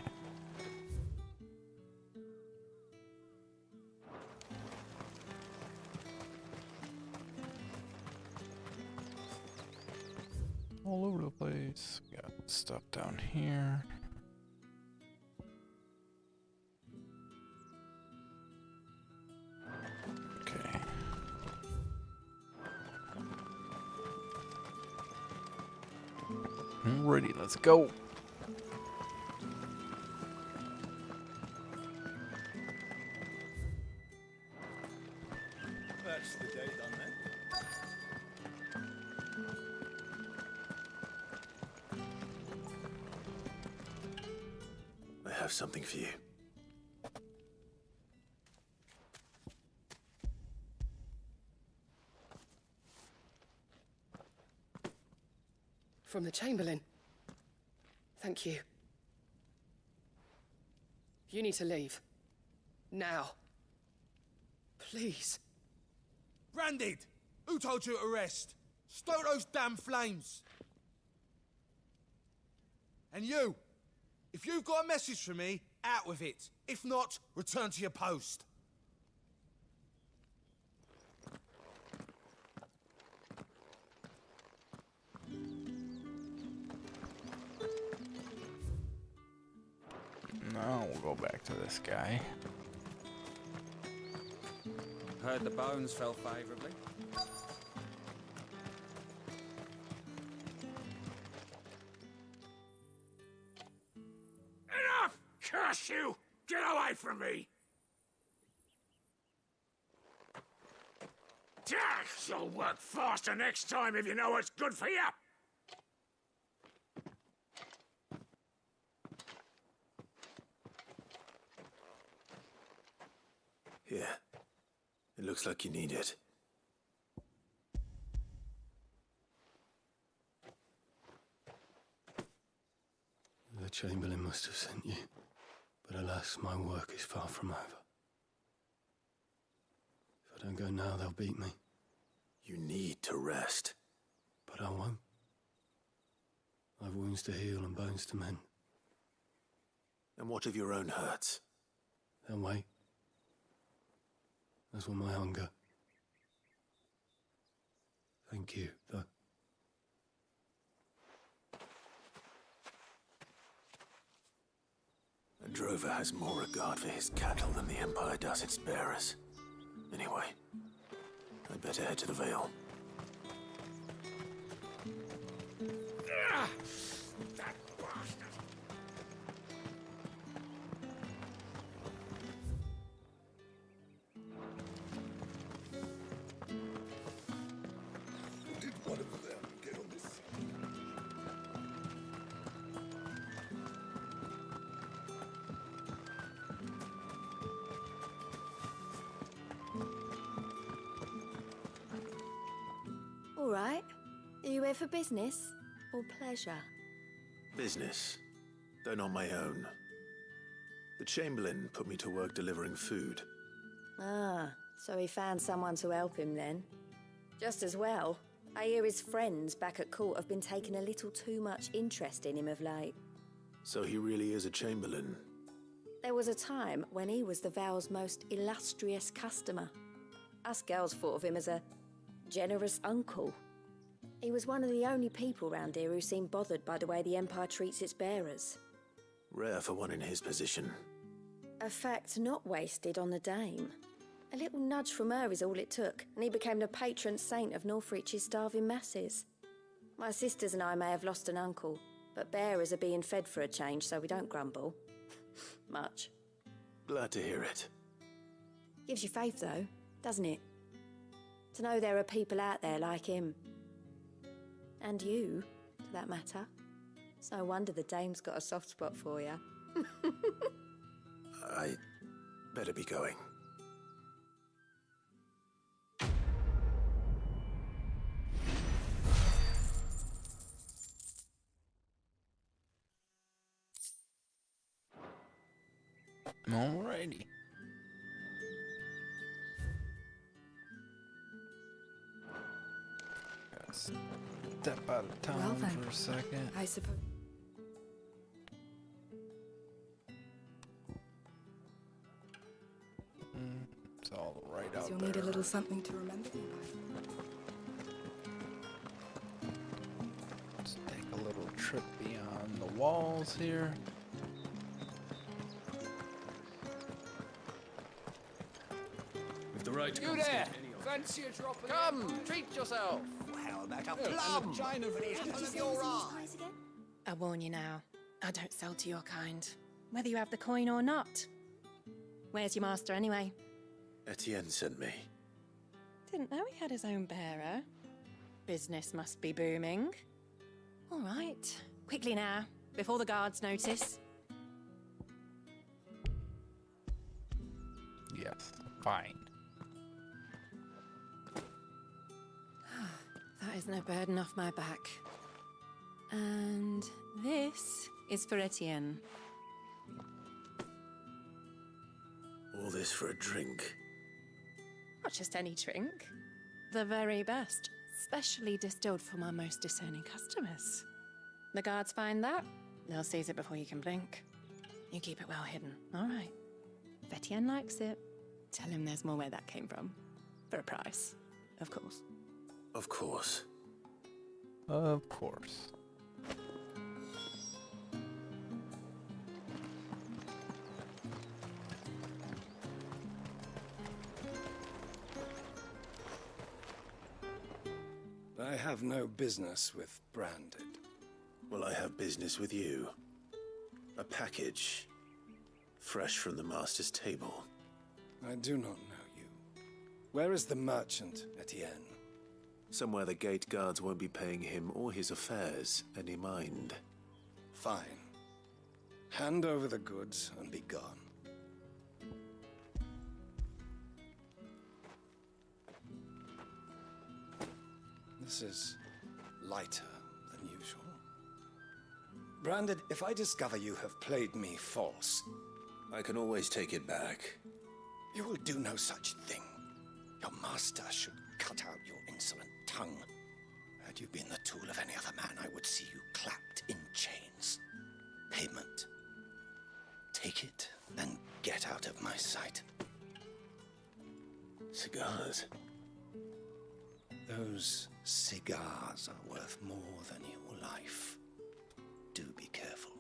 All over the place. Got stuff down here. Okay. Alrighty, let's go. That's the day done then. I have something for you. From the Chamberlain. Thank you. You need to leave. Now. Please. Branded! Who told you to rest? Stoke those damn flames! And you! If you've got a message for me, out with it. If not, return to your post. Now we'll go back to this guy. Heard the bones fell favourably. Enough! Curse you! Get away from me! You'll work faster next time if you know what's good for you! Here. It looks like you need it. The Chamberlain must have sent you, but alas, my work is far from over. If I don't go now, they'll beat me. You need to rest. But I won't. I've wounds to heal and bones to mend. And what of your own hurts? They'll wait. As will my hunger. Thank you, though. A drover has more regard for his cattle than the Empire does its bearers. Anyway, I'd better head to the Vale. That bastard! Did one of them get on this? All right. Are you here for business or pleasure? Business, though not my own. The Chamberlain put me to work delivering food. Ah, so he found someone to help him then. Just as well. I hear his friends back at court have been taking a little too much interest in him of late. So he really is a Chamberlain. There was a time when he was the Vale's most illustrious customer. Us girls thought of him as a generous uncle. He was one of the only people round here who seemed bothered by the way the Empire treats its bearers. Rare for one in his position. A fact not wasted on the Dame. A little nudge from her is all it took, and he became the patron saint of Northreach's starving masses. My sisters and I may have lost an uncle, but bearers are being fed for a change, so we don't grumble. Much. Glad to hear it. Gives you faith, though, doesn't it? To know there are people out there like him. And you, for that matter. It's no wonder the Dame's got a soft spot for you. I better be going. Alrighty. Gotta step out of town Well then, for a second. I suppose. It's all right out You'll there. need a little something to remember me by. Let's take a little trip beyond the walls here. With the right You there! Fancy a drop of Come, treat yourself! How about a plum? I warn you now, I don't sell to your kind, whether you have the coin or not. Where's your master anyway? Etienne sent me. Didn't know he had his own bearer. Business must be booming. All right, quickly now, before the guards notice. Yes, fine. That is no burden off my back. And this is for Etienne. All this for a drink. Not just any drink. The very best, specially distilled for my most discerning customers. The guards find that, they'll seize it before you can blink. You keep it well hidden, all right? If Etienne likes it, tell him there's more where that came from. For a price, of course. Of course. Of course. I have no business with Branded. Well, I have business with you. A package. Fresh from the master's table. I do not know you. Where is the merchant, Etienne? Somewhere the gate guards won't be paying him or his affairs any mind. Fine. Hand over the goods and be gone. This is lighter than usual. Branded, if I discover you have played me false... I can always take it back. You will do no such thing. Your master should cut out your insolent tongue. Had you been the tool of any other man, I would see you clapped in chains. Payment. Take it and get out of my sight. Cigars. Those cigars are worth more than your life. Do be careful.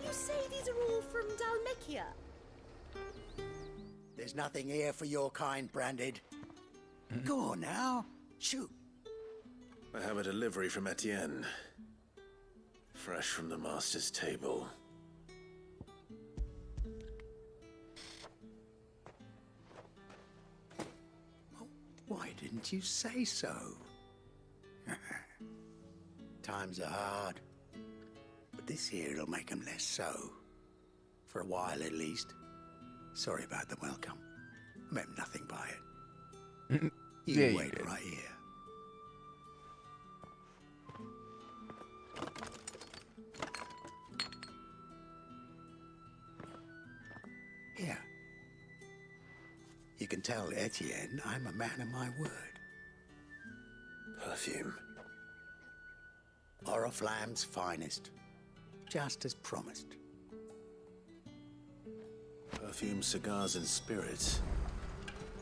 You say these are all from Dalmekia? There's nothing here for your kind, Branded. Go on now. Shoot. I have a delivery from Etienne. Fresh from the master's table. Why didn't you say so? Times are hard. But this here'll make them less so. For a while, at least. Sorry about the welcome. I meant nothing by it. You Yeah, wait did. right here. Here. You can tell Etienne I'm a man of my word. Perfume. Oriflamme's finest. Just as promised. Perfume, cigars, and spirits.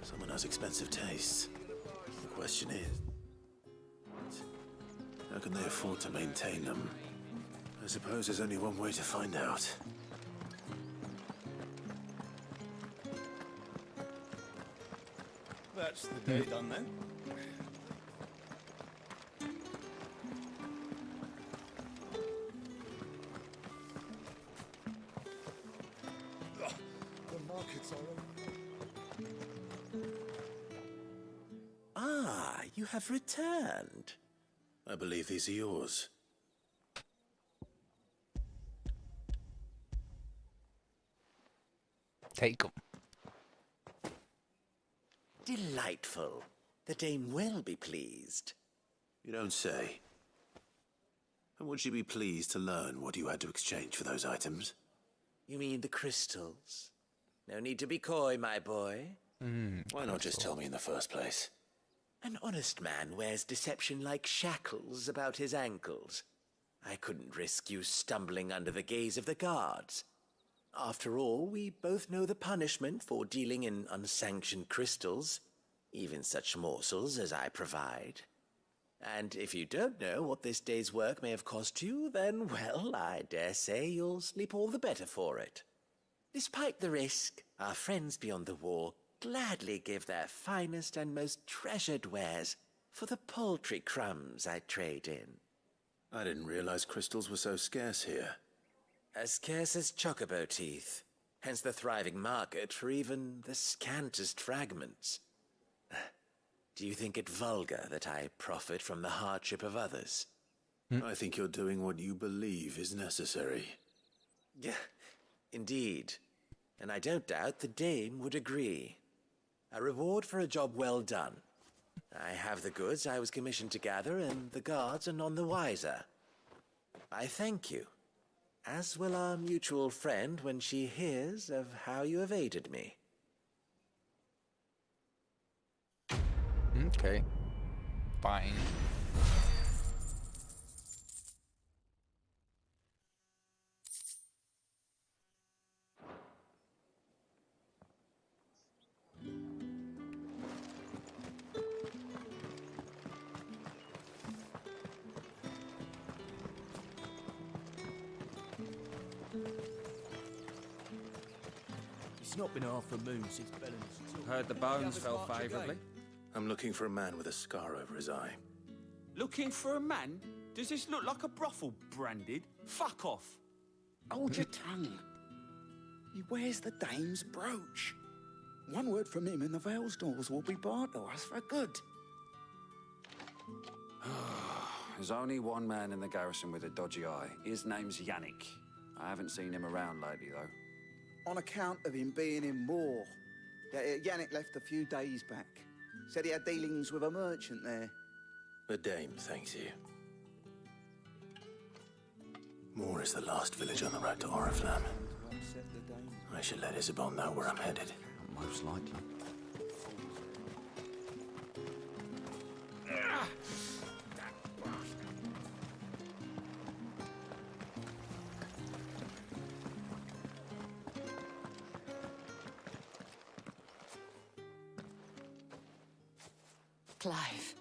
Someone has expensive tastes. The question is, how can they afford to maintain them? I suppose there's only one way to find out. That's the day done then. The markets are open. Ah, you have returned. I believe these are yours. Take them. Delightful. The dame will be pleased. You don't say. And would she be pleased to learn what you had to exchange for those items? You mean the crystals? No need to be coy, my boy. Why not just tell me in the first place? An honest man wears deception like shackles about his ankles. I couldn't risk you stumbling under the gaze of the guards. After all, we both know the punishment for dealing in unsanctioned crystals, even such morsels as I provide. And if you don't know what this day's work may have cost you, then, well, I dare say you'll sleep all the better for it. Despite the risk, our friends beyond the wall gladly give their finest and most treasured wares for the paltry crumbs I trade in. I didn't realize crystals were so scarce here. As scarce as chocobo teeth, hence the thriving market for even the scantest fragments. Do you think it vulgar that I profit from the hardship of others? I think you're doing what you believe is necessary. Yeah, indeed. And I don't doubt the dame would agree. A reward for a job well done. I have the goods I was commissioned to gather, and the guards are none the wiser. I thank you, as will our mutual friend when she hears of how you have aided me. Okay. Fine. It's not been half a moon since Belen's. Heard the bones fell favourably. I'm looking for a man with a scar over his eye. Looking for a man? Does this look like a brothel, Branded? Fuck off. Hold your tongue. He wears the dame's brooch. One word from him and the Vale's doors will be barred to us for good. There's only one man in the garrison with a dodgy eye. His name's Yannick. I haven't seen him around lately, though. On account of him being in war. Yannick left a few days back. Said he had dealings with a merchant there. The dame thanks you. Moor is the last village on the road to Oriflamme. I should let Isabel know where I'm headed. Most likely. Clive,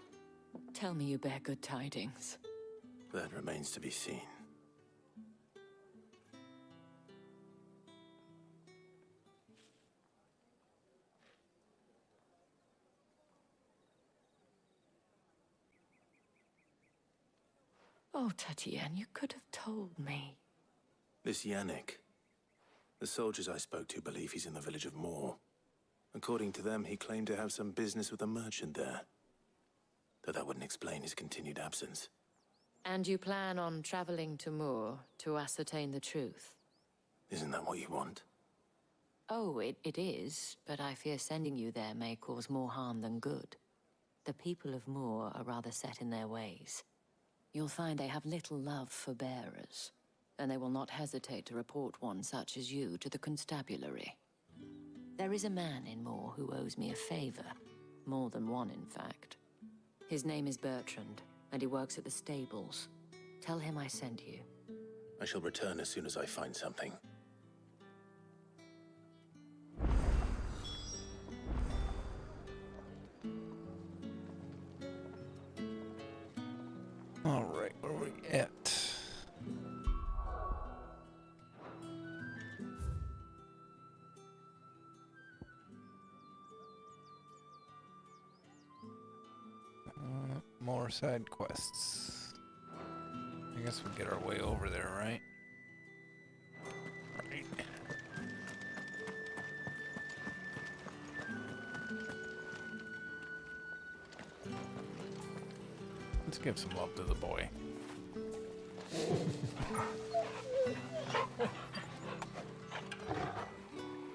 tell me you bear good tidings. That remains to be seen. Oh, Tatienne, you could have told me. This Yannick. The soldiers I spoke to believe he's in the village of Moor. According to them, he claimed to have some business with a merchant there. Though that wouldn't explain his continued absence. And you plan on traveling to Moor to ascertain the truth? Isn't that what you want? Oh, it is, but I fear sending you there may cause more harm than good. The people of Moor are rather set in their ways. You'll find they have little love for bearers, and they will not hesitate to report one such as you to the constabulary. There is a man in Moor who owes me a favor. More than one, in fact. His name is Bertrand, and he works at the stables. Tell him I sent you. I shall return as soon as I find something. Alright, where are we at? More side quests. I guess we'll get our way over there, right? Right. Let's give some love to the boy.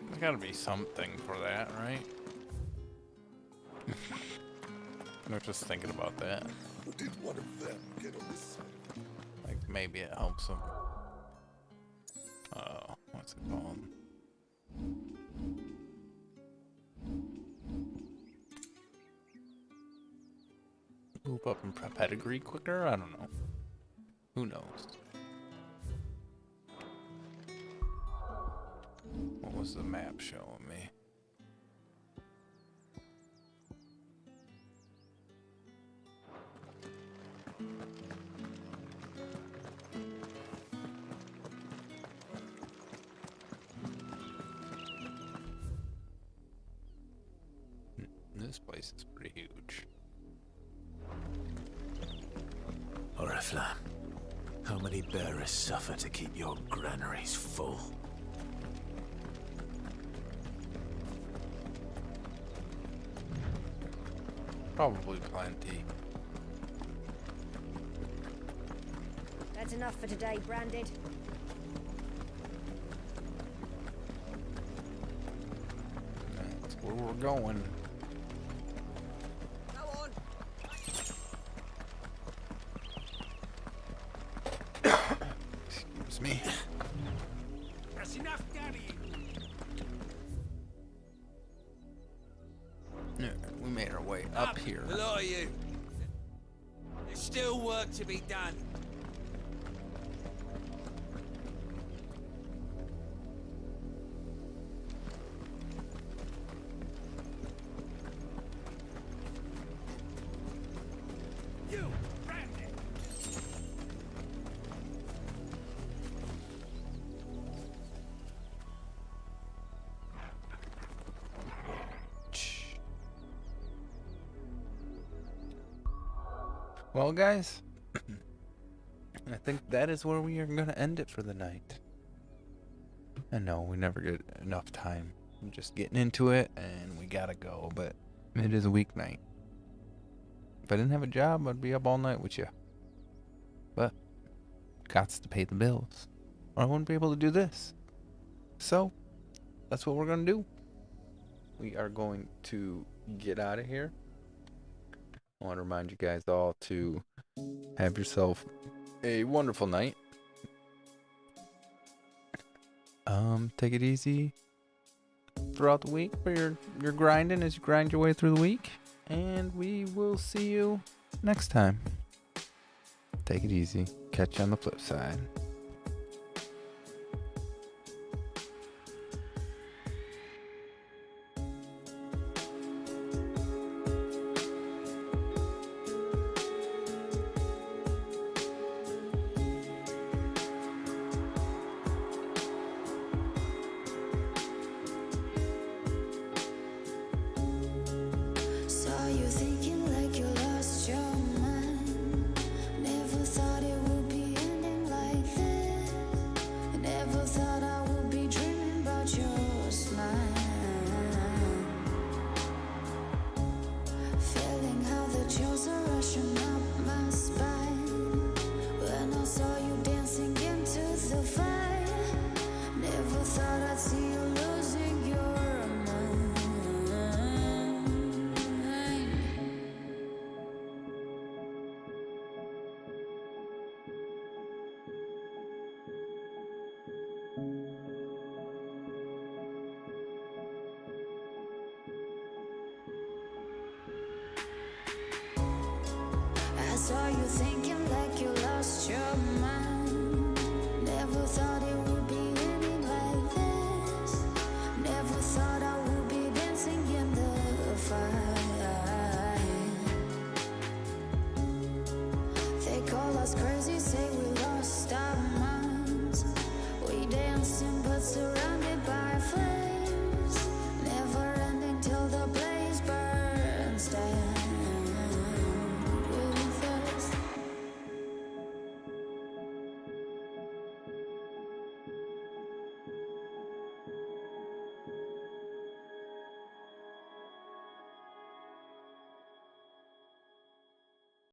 There's gotta be something for that, right? I was just thinking about that. Did one of them get on this side? Like, maybe it helps him. What's it called? Move up in pedigree quicker? I don't know. Who knows? What was the map showing me? This place is pretty huge. Oriflamme, how many bearers suffer to keep your granaries full? Probably plenty. That's enough for today, Branded. That's where we're going. Excuse me. That's enough, Daddy. Yeah, we made our way up here. A lot of you. There's still work to be done. You, Brandon. Well, guys, I think that is where we are going to end it for the night. I know we never get enough time. I'm just getting into it, and we gotta go, but it is a weeknight. If I didn't have a job, I'd be up all night with you. But, gots to pay the bills. or I wouldn't be able to do this. So, that's what we're going to do. We are going to get out of here. I want to remind you guys all to have yourself a wonderful night. Take it easy throughout the week where you're grinding as you grind your way through the week. And we will see you next time. Take it easy. Catch you on the flip side. Saw you thinking like you lost your mind. Never thought it would be ending like this. Never thought I would be dreaming about your smile. Feeling how the chills are rushing up my spine. When I saw you dancing into the fire. Never thought I'd see you losing your mind. I saw you thinking like you lost your mind. Never thought it would be ending like this. Never thought I would be dancing in the fire. They call us crazy, say we lost our minds. We dancing but surrounded by flames. Never ending till the blaze burns down.